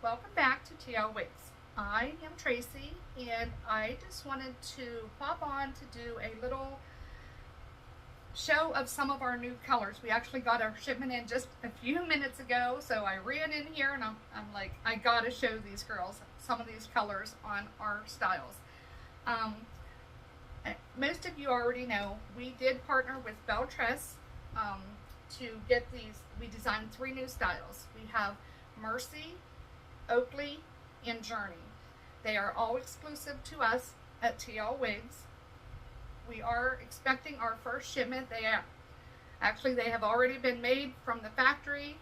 welcome back to TL Wigs. I am Tracy, and I just wanted to pop on to do a little show of some of our new colors. We actually got our shipment in just a few minutes ago, so I ran in here and I'm like, I gotta show these girls some of these colors on our styles. Most of you already know we did partner with BELLETRESS to get these. We designed 3 new styles. We have Mercy, Oakley, and Journey. They are all exclusive to us at TL Wigs. We are expecting our first shipment. They have already been made from the factory.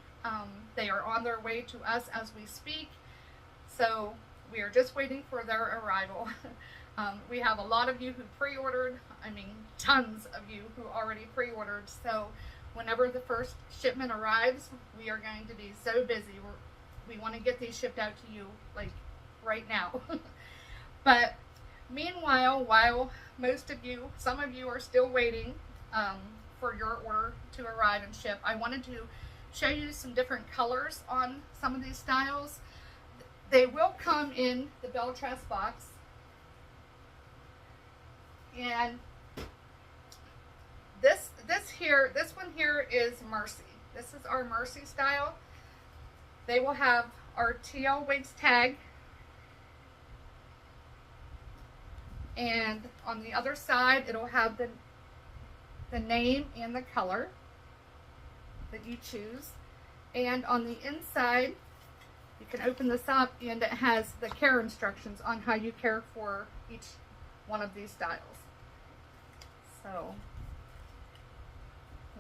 They are on their way to us as we speak. So we are just waiting for their arrival. We have a lot of you who pre-ordered. I mean, tons of you who already pre-ordered. So whenever the first shipment arrives, we are going to be so busy. We want to get these shipped out to you like right now. But meanwhile, while some of you are still waiting for your order to arrive and ship, I wanted to show you some different colors on some of these styles. They will come in the BELLETRESS box. And this one here is Mercy. This is our Mercy style. They will have our TL Wigs tag. And on the other side, it'll have the name and the color that you choose. And on the inside, you can open this up and it has the care instructions on how you care for each one of these styles. So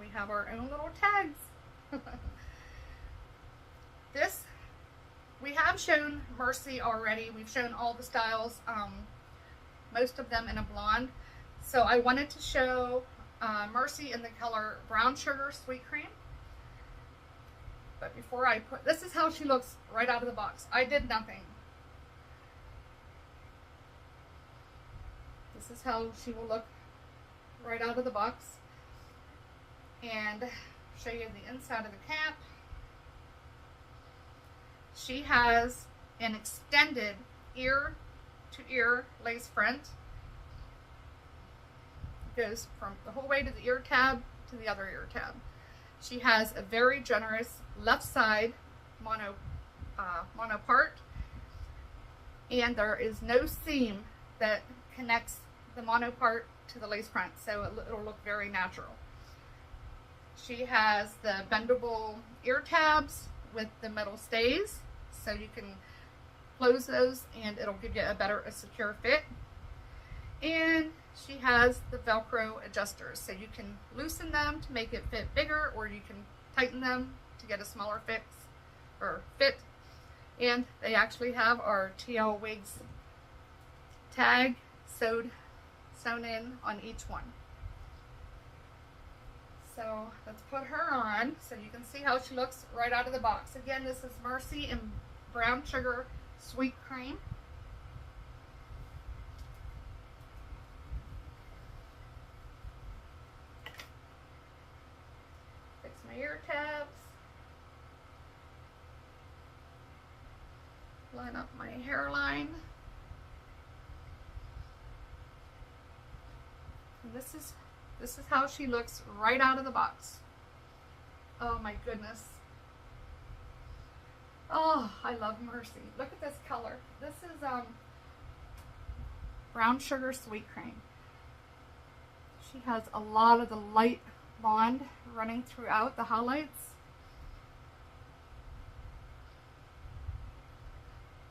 we have our own little tags. We have shown Mercy already. We've shown all the styles, most of them in a blonde. So I wanted to show Mercy in the color Brown Sugar Sweet Cream. But before this is how she looks right out of the box. I did nothing. This is how she will look right out of the box. And show you the inside of the cap. She has an extended ear to ear lace front. It goes from the whole way to the ear tab to the other ear tab. She has a very generous left side mono part, and there is no seam that connects the mono part to the lace front, so it'll look very natural. She has the bendable ear tabs with the metal stays, so you can close those and it'll give you a secure fit. And she has the Velcro adjusters, so you can loosen them to make it fit bigger, or you can tighten them to get a smaller fit. And they actually have our TL Wigs tag sewn in on each one. So let's put her on so you can see how she looks right out of the box. Again, this is Mercy in Brown Sugar Sweet Cream. Fix my ear tabs. Line up my hairline. And this is how she looks right out of the box. Oh my goodness. Oh, I love Mercy. Look at this color. This is Brown Sugar Sweet Cream. She has a lot of the light blonde running throughout the highlights.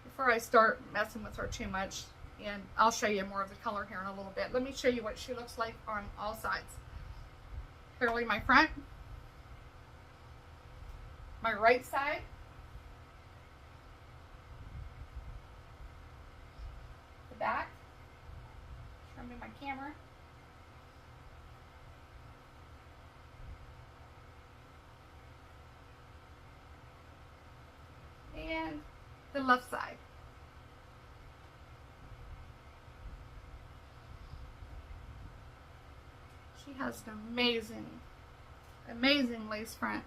Before I start messing with her too much, and I'll show you more of the color here in a little bit, let me show you what she looks like on all sides. Clearly my front, my right side, the back, show me my camera, and the left side. She has an amazing lace front.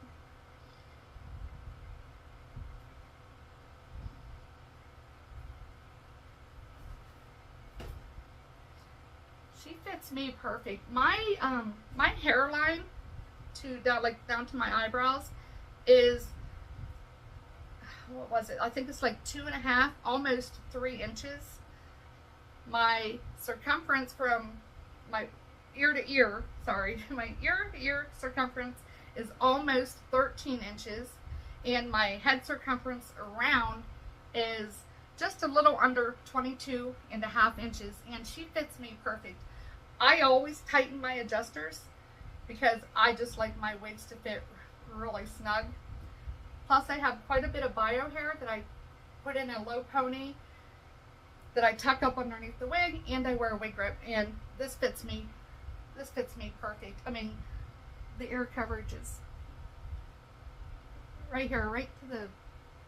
She fits me perfect. My hairline to down to my eyebrows is, what was it? I think it's like 2.5, almost 3 inches. My circumference from my ear to ear, sorry, my ear to ear circumference is almost 13 inches, and my head circumference around is just a little under 22.5 inches, and she fits me perfect. I always tighten my adjusters because I just like my wigs to fit really snug. Plus I have quite a bit of bio hair that I put in a low pony that I tuck up underneath the wig, and I wear a wig grip, and this fits me perfect. I mean, the ear coverage is right here, right to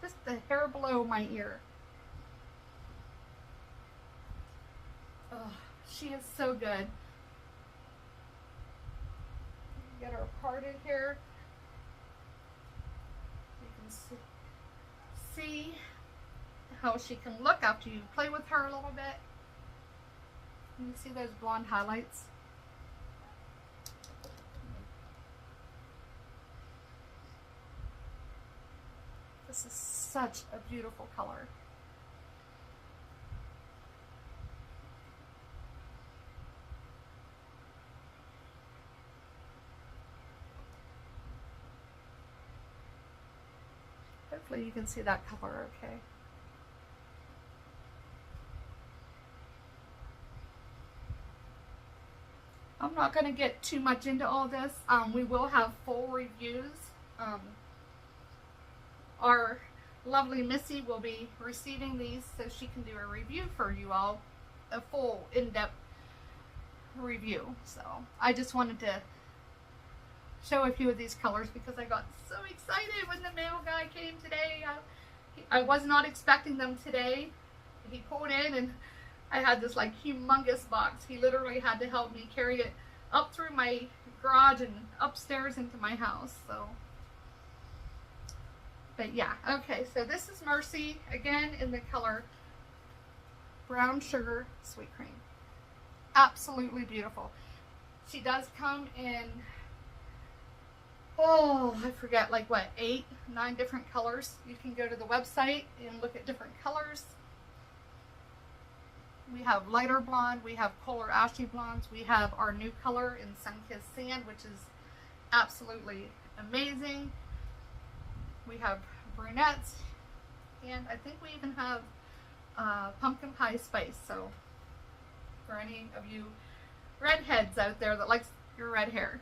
just the hair below my ear. Oh, she is so good. Get her parted here. You can see how she can look after you play with her a little bit. You see those blonde highlights? This is such a beautiful color. Hopefully you can see that color okay. I'm not going to get too much into all this. We will have full reviews. Our lovely Missy will be receiving these so she can do a review for you all, a full in-depth review. So I just wanted to show a few of these colors because I got so excited when the mail guy came today. I was not expecting them today. He pulled in and I had this like humongous box. He literally had to help me carry it up through my garage and upstairs into my house. So, but yeah, okay, so this is Mercy, again in the color Brown Sugar Sweet Cream. Absolutely beautiful. She does come in, oh, I forget, like what, 8, 9 different colors. You can go to the website and look at different colors. We have lighter blonde, we have polar ashy blondes, we have our new color in Sun-Kissed Sand, which is absolutely amazing. We have brunettes, and I think we even have pumpkin pie spice. So for any of you redheads out there that likes your red hair.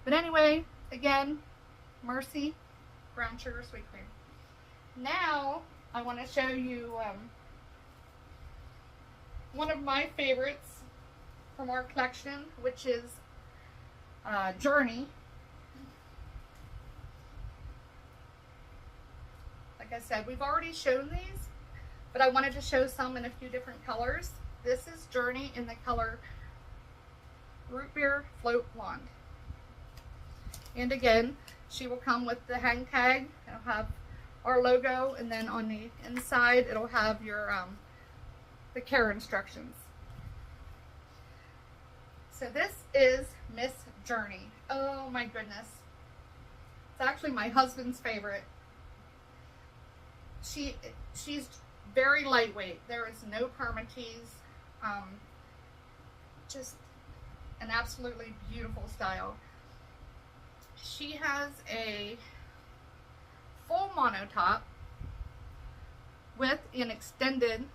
But anyway, again, Mercy, Brown Sugar Sweet Cream. Now I want to show you one of my favorites from our collection, which is Journey. Like I said, we've already shown these, but I wanted to show some in a few different colors. This is Journey in the color Root Beer Float Blonde. And again, she will come with the hang tag. It'll have our logo, and then on the inside it'll have your the care instructions. So this is Miss Journey. Oh my goodness. It's actually my husband's favorite. She's very lightweight. There is no permatease. Just an absolutely beautiful style. She has a full mono top with an extended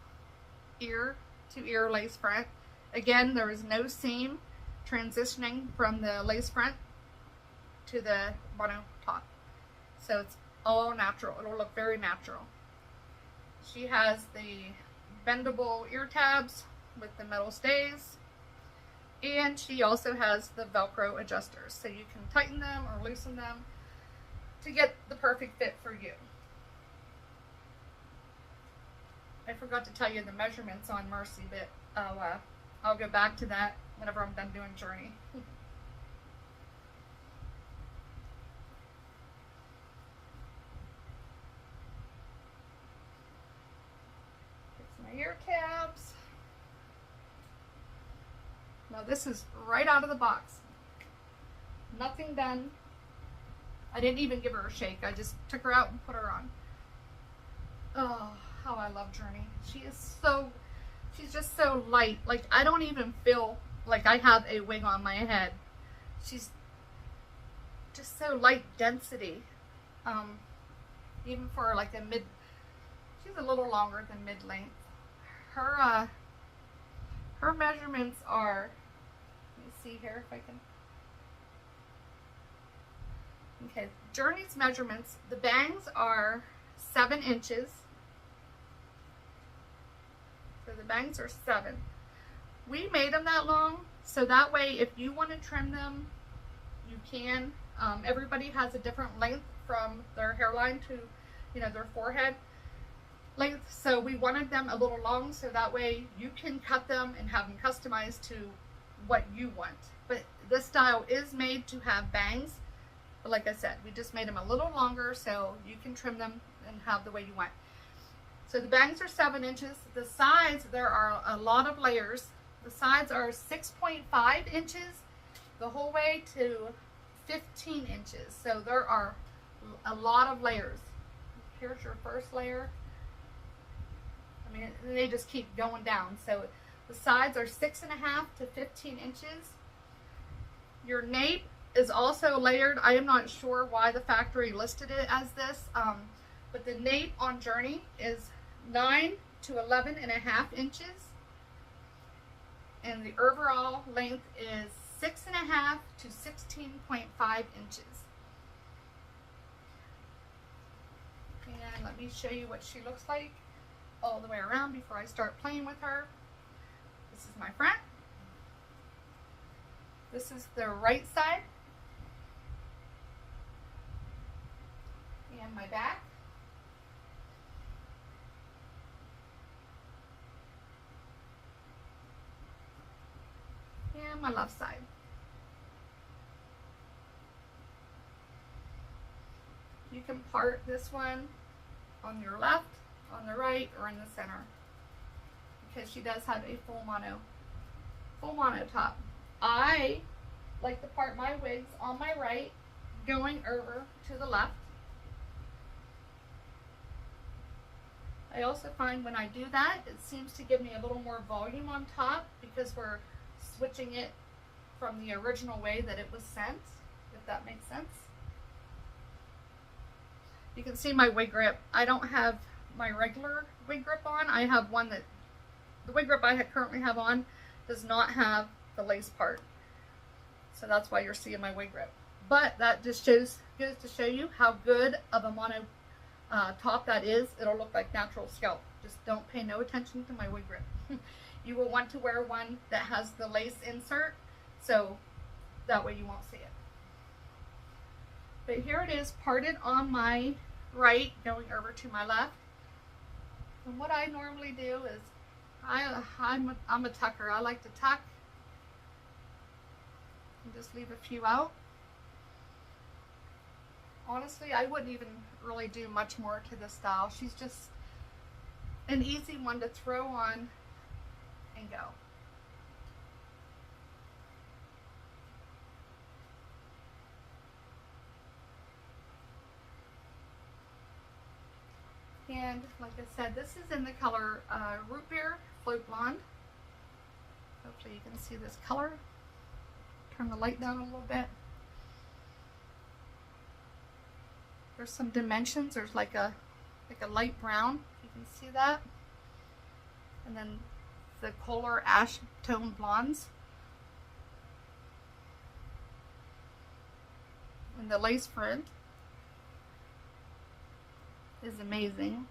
ear to ear lace front. Again, there is no seam transitioning from the lace front to the mono top. So it's all natural. It'll look very natural. She has the bendable ear tabs with the metal stays. And she also has the Velcro adjusters, so you can tighten them or loosen them to get the perfect fit for you. I forgot to tell you the measurements on Mercy, but I'll go back to that whenever I'm done doing Journey. Fix my ear tabs. Now this is right out of the box. Nothing done. I didn't even give her a shake. I just took her out and put her on. Oh, how I love Journey. She's just so light. Like, I don't even feel like I have a wig on my head. She's just so light density. Even for like a mid, she's a little longer than mid-length. Her measurements are, let me see here if I can. Okay, Journey's measurements, the bangs are 7 inches. So the bangs are 7. We made them that long, so that way if you want to trim them, you can. Everybody has a different length from their hairline to, you know, their forehead length. So we wanted them a little long so that way you can cut them and have them customized to what you want. But this style is made to have bangs. But like I said, we just made them a little longer so you can trim them and have the way you want. So the bangs are 7 inches. The sides, there are a lot of layers. The sides are 6.5 inches the whole way to 15 inches. So there are a lot of layers. Here's your first layer. I mean, they just keep going down. So the sides are 6.5 to 15 inches. Your nape is also layered. I am not sure why the factory listed it as this, but the nape on Journey is 9 to 11.5 inches, and the overall length is 6.5 to 16.5 inches. And let me show you what she looks like all the way around before I start playing with her. This is my front. This is the right side. And my back. And my left side. You can part this one on your left, on the right, or in the center, because she does have a full mono top. I like to part my wigs on my right, going over to the left. I also find when I do that, it seems to give me a little more volume on top because we're switching it from the original way that it was sent, if that makes sense. You can see my wig grip. I don't have my regular wig grip on. I have one that, the wig grip I currently have on does not have the lace part. So that's why you're seeing my wig grip. But that just goes to show you how good of a mono top that is. It'll look like natural scalp. Just don't pay no attention to my wig grip. You will want to wear one that has the lace insert, so that way you won't see it. But here it is parted on my right, going over to my left. And what I normally do is, I'm a tucker. I like to tuck and just leave a few out. Honestly, I wouldn't even really do much more to this style. She's just an easy one to throw on and go. And like I said, this is in the color Root Beer Float Blonde. Hopefully you can see this color. Turn the light down a little bit. There's some dimensions. There's like a light brown. You can see that. And then the Kohler ash tone blondes. And the lace print is amazing.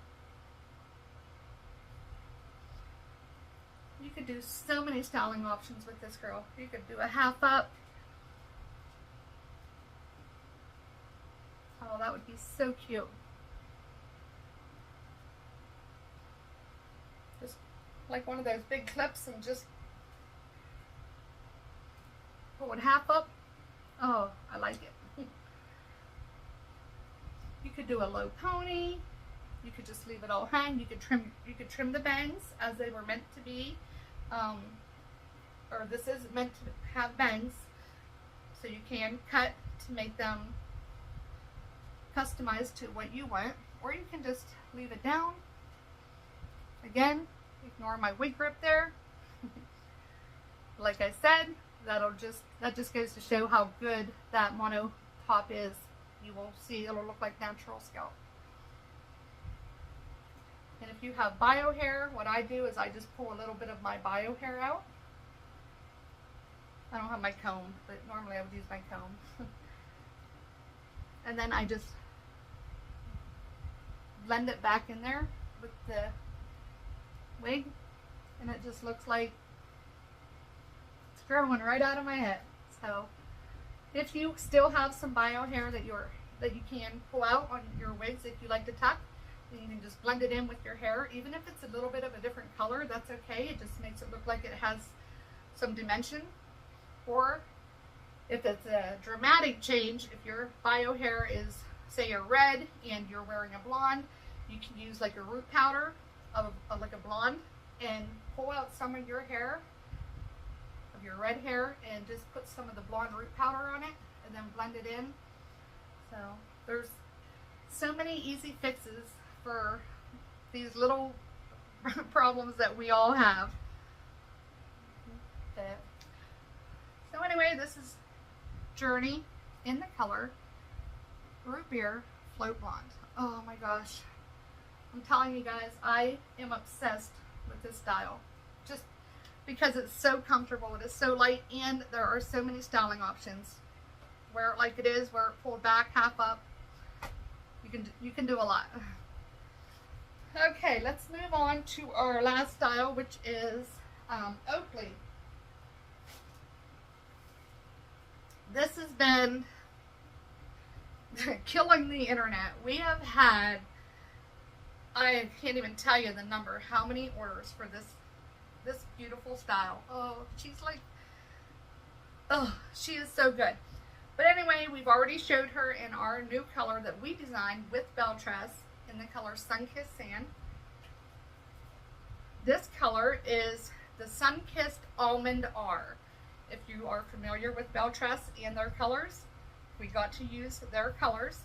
You could do so many styling options with this girl. You could do a half up. Oh, that would be so cute. Just like one of those big clips and just pull it half up. Oh, I like it. You could do a low pony. You could just leave it all hang. You could trim the bangs as they were meant to be. or this is meant to have bangs, so you can cut to make them customized to what you want, or you can just leave it down. Again, ignore my wig grip there. Like I said, that just goes to show how good that mono top is. You will see it'll look like natural scalp. And if you have bio hair, what I do is I just pull a little bit of my bio hair out. I don't have my comb, but normally I would use my comb. And then I just blend it back in there with the wig, and it just looks like it's growing right out of my head. So if you still have some bio hair that you can pull out on your wigs, if you like to tuck, then you can just blend it in with your hair. Even if it's a little bit of a different color, that's okay. It just makes it look like it has some dimension. Or if it's a dramatic change, if your bio hair is, say, a red and you're wearing a blonde, you can use like a root powder of like a blonde and pull out some of your hair, of your red hair, and just put some of the blonde root powder on it and then blend it in. So there's so many easy fixes for these little problems that we all have. Okay. So anyway, this is Journey in the color Root Beer Float Blonde. Oh my gosh. I'm telling you guys, I am obsessed with this style. Just because it's so comfortable, it is so light, and there are so many styling options. Wear it like it is, wear it pulled back, half up. You can do a lot. Okay, let's move on to our last style, which is Oakley. This has been killing the internet. We have had, I can't even tell you the number, how many orders for this beautiful style. Oh, she's like, oh, she is so good. But anyway, we've already showed her in our new color that we designed with BELLETRESS in the color Sun-Kissed Sand. This color is the Sun-Kissed Almond R. If you are familiar with BELLETRESS and their colors, we got to use their colors,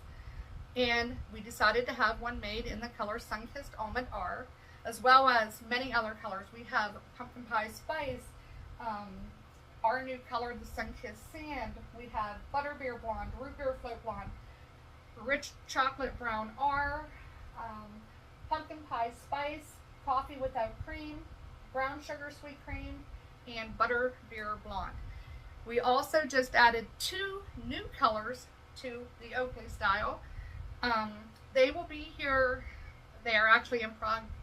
and we decided to have one made in the color Sun-Kissed Almond R, as well as many other colors. We have Pumpkin Pie Spice, our new color, the Sun-Kissed Sand. We have Butterbeer Blonde, Root Beer Float Blonde, Rich Chocolate Brown R, Pumpkin Pie Spice, Coffee Without Cream, Brown Sugar Sweet Cream, and Butterbeer Blonde. We also just added 2 new colors to the Oakley style. They will be here. They are actually in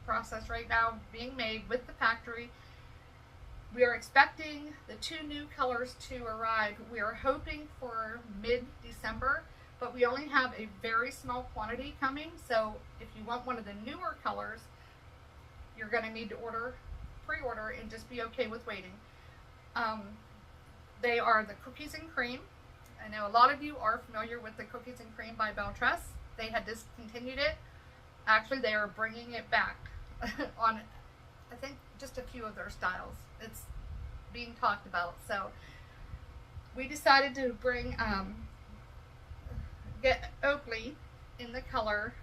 process right now, being made with the factory. We are expecting the 2 new colors to arrive. We are hoping for mid-December, but we only have a very small quantity coming. So if you want one of the newer colors, you're going to need to pre-order and just be okay with waiting. They are the Cookies and Cream. I know a lot of you are familiar with the Cookies and Cream by BELLETRESS. They had discontinued it. Actually, they are bringing it back on, I think, just a few of their styles. It's being talked about. So we decided to get Oakley in the color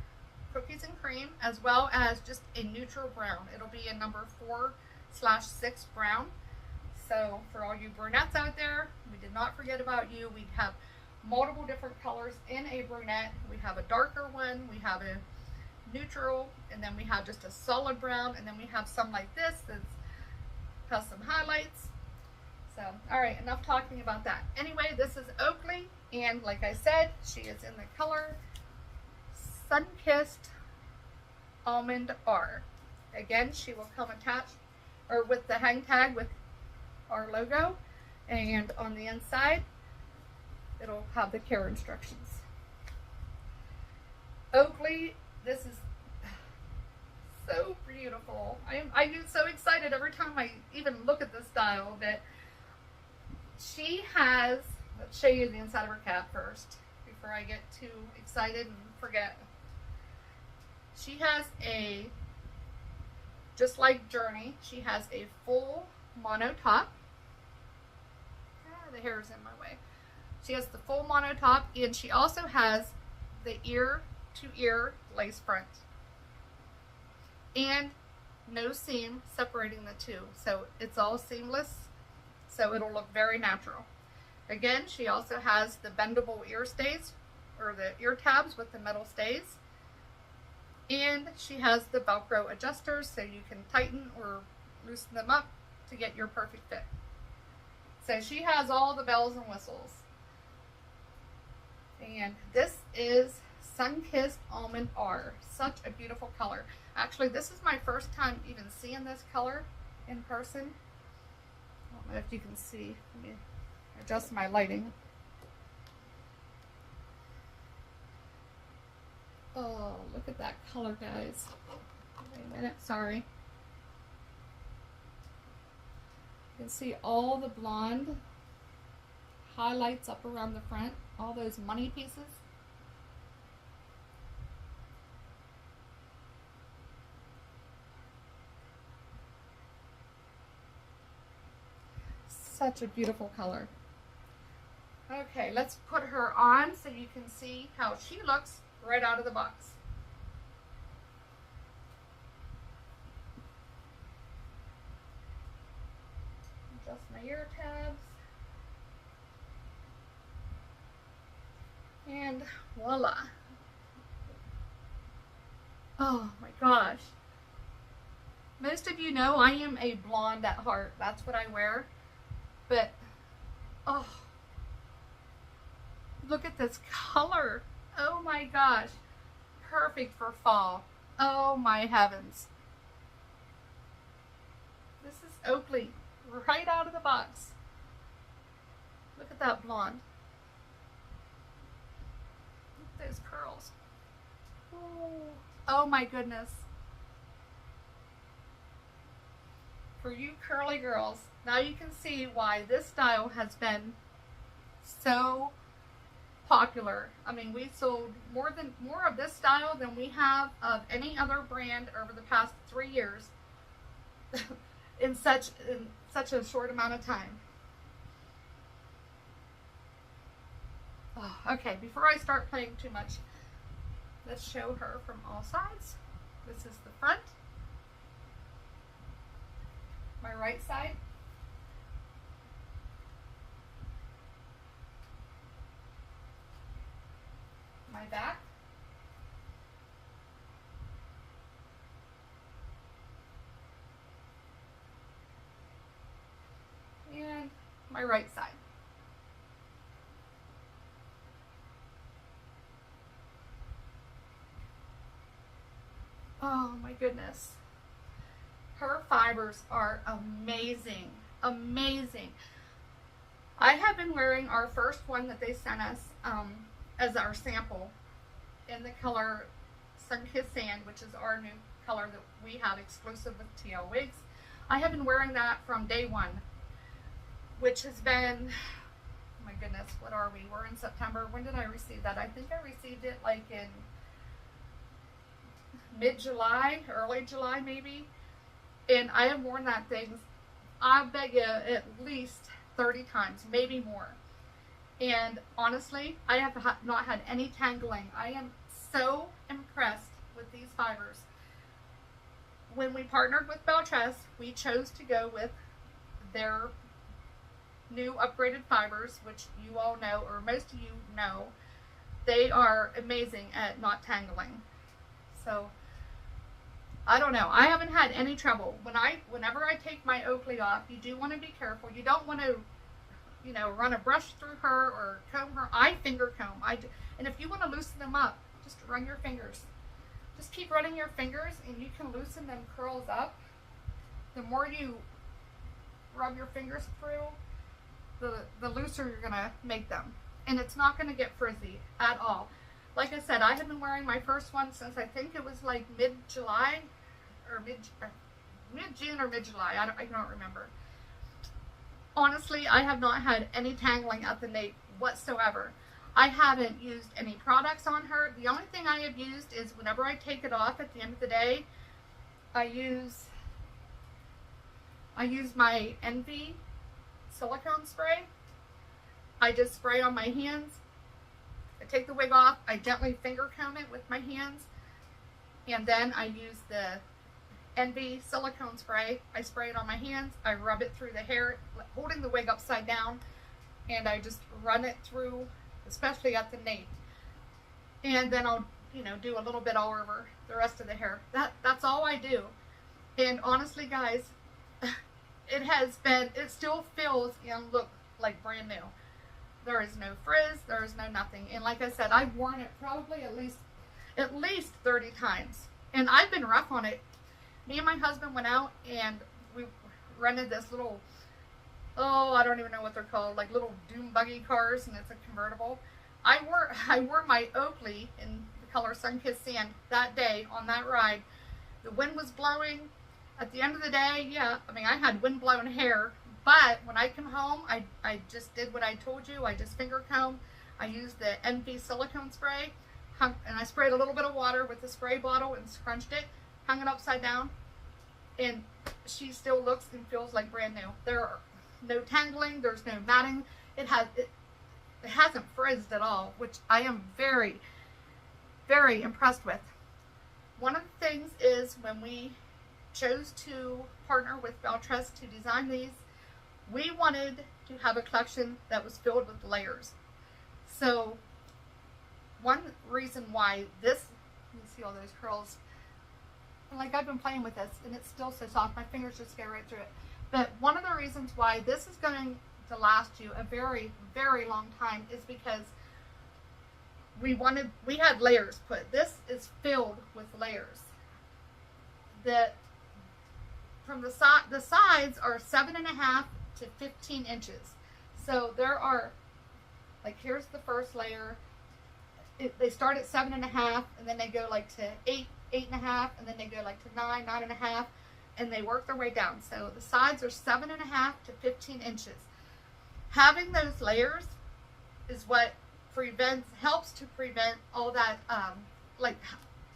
Cookies and Cream, as well as just a neutral brown. It'll be a number 4/6 brown. So for all you brunettes out there, we did not forget about you. We have multiple different colors in a brunette. We have a darker one, we have a neutral, and then we have just a solid brown, and then we have some like this that has some highlights. So, all right, enough talking about that. Anyway, this is Oakley, and like I said, she is in the color Sun-Kissed Almond R. Again, she will come attached or with the hang tag with our logo, and on the inside it'll have the care instructions. Oakley, this is so beautiful. I get so excited every time I even look at this style. That she has, let's show you the inside of her cap first before I get too excited and forget. She has a, just like Journey, she has a full mono top. the hair is in my way. She has the full mono top, and she also has the ear to ear lace front. And no seam separating the two. So it's all seamless. So it'll look very natural. Again, she also has the bendable ear stays, or the ear tabs with the metal stays. And she has the Velcro adjusters, so you can tighten or loosen them up to get your perfect fit. So she has all the bells and whistles. And this is Sun-Kissed Almond R. Such a beautiful color. Actually, this is my first time even seeing this color in person. I don't know if you can see. Let me adjust my lighting. Oh, look at that color, guys. Wait a minute, sorry. You can see all the blonde highlights up around the front, all those money pieces. Such a beautiful color. Okay, let's put her on so you can see how she looks right out of the box. Adjust my ear tabs. And voila. Oh my gosh. Most of you know I am a blonde at heart. That's what I wear. But, oh, look at this color. Oh my gosh. Perfect for fall. Oh my heavens. This is Oakley, right out of the box. Look at that blonde. Look at those curls. Oh my goodness. For you curly girls, now you can see why this style has been so popular. I mean, we sold more of this style than we have of any other brand over the past 3 years in such a short amount of time. Oh, okay, before I start playing too much, let's show her from all sides. This is the front. My right side. My back. And my right side. Oh my goodness. Her fibers are amazing. Amazing. I have been wearing our first one that they sent us as our sample in the color Sun-Kissed Sand, which is our new color that we have exclusive with TL Wigs. I have been wearing that from day one, which has been, oh my goodness, what are we? We're in September. When did I receive that? I think I received it like in mid-July, early July maybe. And I have worn that thing, I bet you, at least 30 times, maybe more. And honestly, I have not had any tangling. I am so impressed with these fibers. When we partnered with BELLETRESS, we chose to go with their new upgraded fibers, which you all know, or most of you know. They are amazing at not tangling. So, I don't know. I haven't had any trouble. Whenever I take my Oakley off, you do want to be careful. You don't want to, you know, run a brush through her or comb her. I finger comb. And if you want to loosen them up, just run your fingers. Just keep running your fingers and you can loosen them curls up. The more you rub your fingers through, the looser you're going to make them. And it's not going to get frizzy at all. Like I said, I have been wearing my first one since I think it was like mid-July or mid-June or mid-July. I don't remember. Honestly, I have not had any tangling at the nape whatsoever. I haven't used any products on her. The only thing I have used is whenever I take it off at the end of the day, I use my Envy Silicone Spray. I just spray on my hands. I take the wig off. I gently finger comb it with my hands. And then I use the NB silicone spray. I spray it on my hands. I rub it through the hair, holding the wig upside down. And I just run it through, especially at the nape. And then I'll, do a little bit all over the rest of the hair. That's all I do. And honestly, guys, it still feels and look like brand new. There is no frizz, there is no nothing. And like I said, I've worn it probably at least 30 times. And I've been rough on it. Me and my husband went out and we rented this little, I don't even know what they're called, like little doom buggy cars, and it's a convertible. I wore my Oakley in the color Sun-Kissed Sand that day on that ride. The wind was blowing. At the end of the day, yeah, I had wind-blown hair, but when I come home, I just did what I told you. I just finger combed. I used the NB silicone spray, and I sprayed a little bit of water with the spray bottle and scrunched it, hung it upside down, and she still looks and feels like brand new. There are no tangling, there's no matting. It hasn't frizzed at all, which I am very, very impressed with. One of the things is when we chose to partner with BELLETRESS to design these, we wanted to have a collection that was filled with layers. So one reason why this, you see all those curls, like I've been playing with this and it's still so soft, my fingers just go right through it. But one of the reasons why this is going to last you a very, very long time is because we had layers put. This is filled with layers. From the sides are 7.5 to 15 inches. So there are, like, here's the first layer. They start at 7.5, and then they go like to 8, 8.5, and then they go like to 9, 9.5, and they work their way down. So the sides are 7.5 to 15 inches. Having those layers is what helps to prevent all that like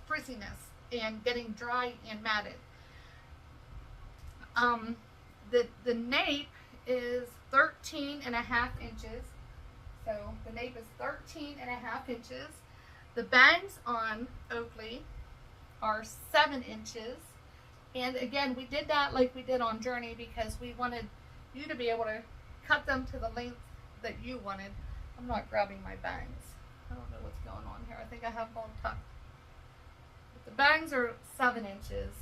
frizziness and getting dry and matted. The nape is 13.5 inches. So the nape is 13.5 inches. The bangs on Oakley are 7 inches. And again, we did that like we did on Journey because we wanted you to be able to cut them to the length that you wanted. I'm not grabbing my bangs. I don't know what's going on here. I think I have them all tucked. But the bangs are 7 inches.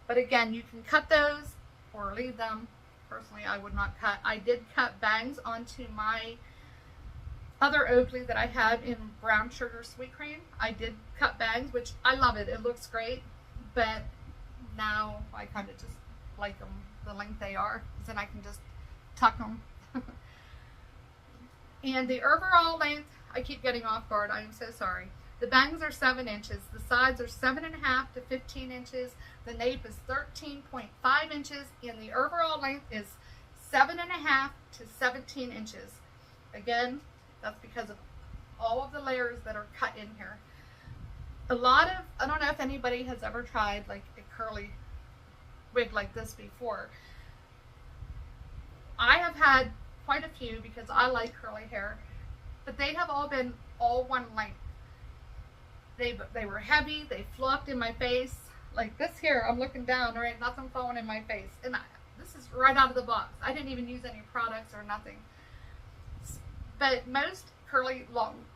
But again, you can cut those or leave them. Personally, I would not cut. I did cut bangs onto my other Oakley that I had in brown sugar sweet cream. I did cut bangs, which I love it. It looks great. But now I kind of just like them the length they are. Then I can just tuck them. And the overall length, I keep getting off guard. I am so sorry. The bangs are 7 inches. The sides are 7.5 to 15 inches. The nape is 13.5 inches. And the overall length is 7.5 to 17 inches. Again, that's because of all of the layers that are cut in here. I don't know if anybody has ever tried like a curly wig like this before. I have had quite a few because I like curly hair, but they have all been all one length. They were heavy, they flopped in my face. Like this here, I'm looking down, there ain't nothing falling in my face. And this is right out of the box. I didn't even use any products or nothing. But most curly,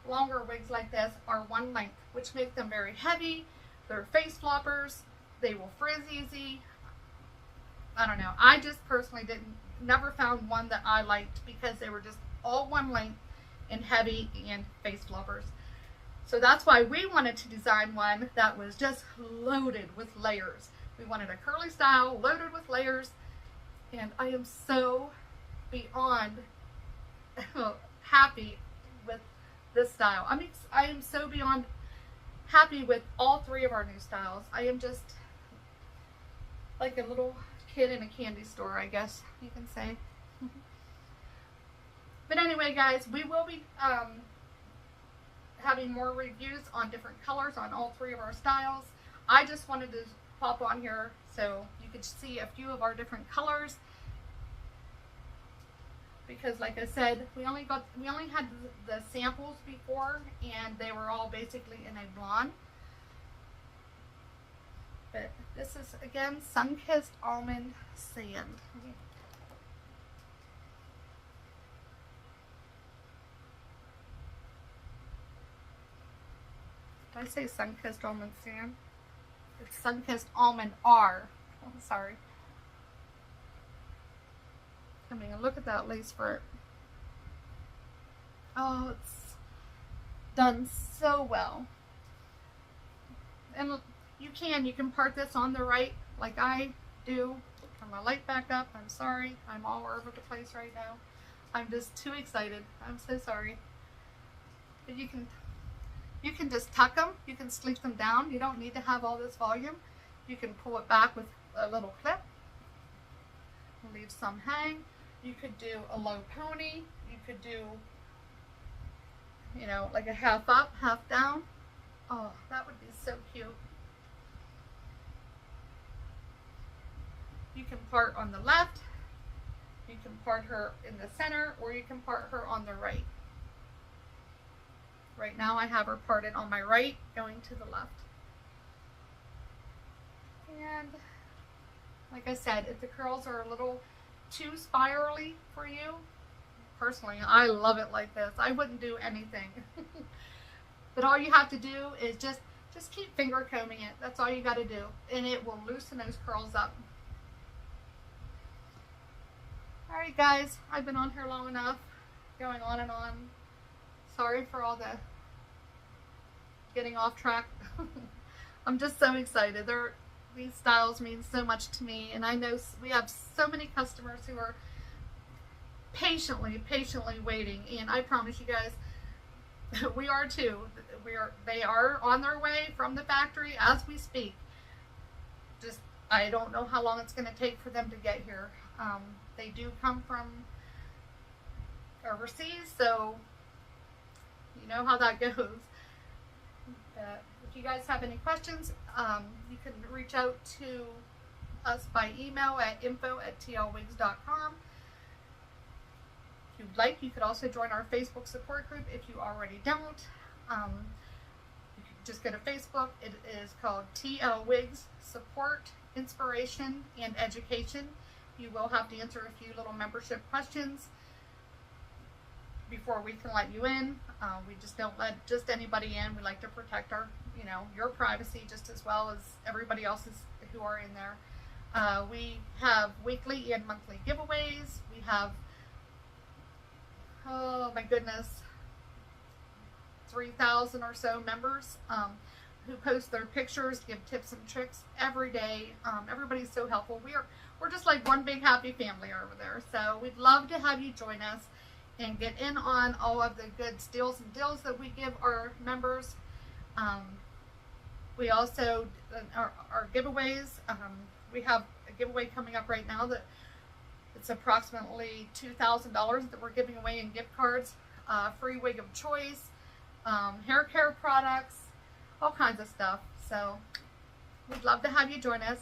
longer wigs like this are one length, which makes them very heavy. They're face floppers. They will frizz easy. I don't know. I just personally never found one that I liked because they were just all one length and heavy and face floppers. So that's why we wanted to design one that was just loaded with layers. We wanted a curly style loaded with layers, and I am so beyond happy with this style. I mean, I am so beyond happy with all three of our new styles. I am just like a little kid in a candy store, I guess you can say. But anyway, guys, we will be having more reviews on different colors on all three of our styles. I just wanted to pop on here so you could see a few of our different colors. because like I said, we only had the samples before, and they were all basically in a blonde. But this is, again, Sun-Kissed Almond Sand. Did I say Sun-Kissed Almond Sand? It's Sun-Kissed Almond R. Oh, sorry. I mean, look at that lace front. Oh, it's done so well. And you can part this on the right like I do. Turn my light back up. I'm sorry. I'm all over the place right now. I'm just too excited. I'm so sorry. But you can just tuck them. You can sleek them down. You don't need to have all this volume. You can pull it back with a little clip. Leave some hang. You could do a low pony. You could do, you know, like a half up, half down. Oh, that would be so cute. You can part on the left. You can part her in the center, or you can part her on the right. Right now I have her parted on my right, going to the left. And like I said, if the curls are a little too spirally for you, personally, I love it like this. I wouldn't do anything. But all you have to do is just keep finger combing it. That's all you got to do. And it will loosen those curls up. Alright guys, I've been on here long enough. Going on and on. Sorry for all the getting off track. I'm just so excited. These styles mean so much to me, and I know we have so many customers who are patiently waiting, and I promise you guys, we are too. They are on their way from the factory as we speak. Just, I don't know how long it's going to take for them to get here. They do come from overseas, so you know how that goes. If you guys have any questions, you can reach out to us by email at info@tlwigs.com. If you'd like, you could also join our Facebook support group if you already don't. You can just go to Facebook. It is called TL Wigs Support, Inspiration, and Education. You will have to answer a few little membership questions before we can let you in. We just don't let just anybody in. We like to protect our, your privacy just as well as everybody else's who are in there. We have weekly and monthly giveaways. We have, oh my goodness, 3,000 or so members who post their pictures, give tips and tricks every day. Everybody's so helpful. We're just like one big happy family over there. So we'd love to have you join us and get in on all of the good steals and deals that we give our members. We also, our giveaways, we have a giveaway coming up right now that it's approximately $2,000 that we're giving away in gift cards, free wig of choice, hair care products, all kinds of stuff. So we'd love to have you join us.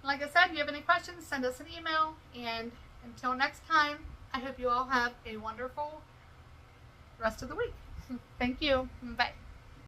Like I said, if you have any questions, send us an email. And until next time, I hope you all have a wonderful rest of the week. Thank you. Bye.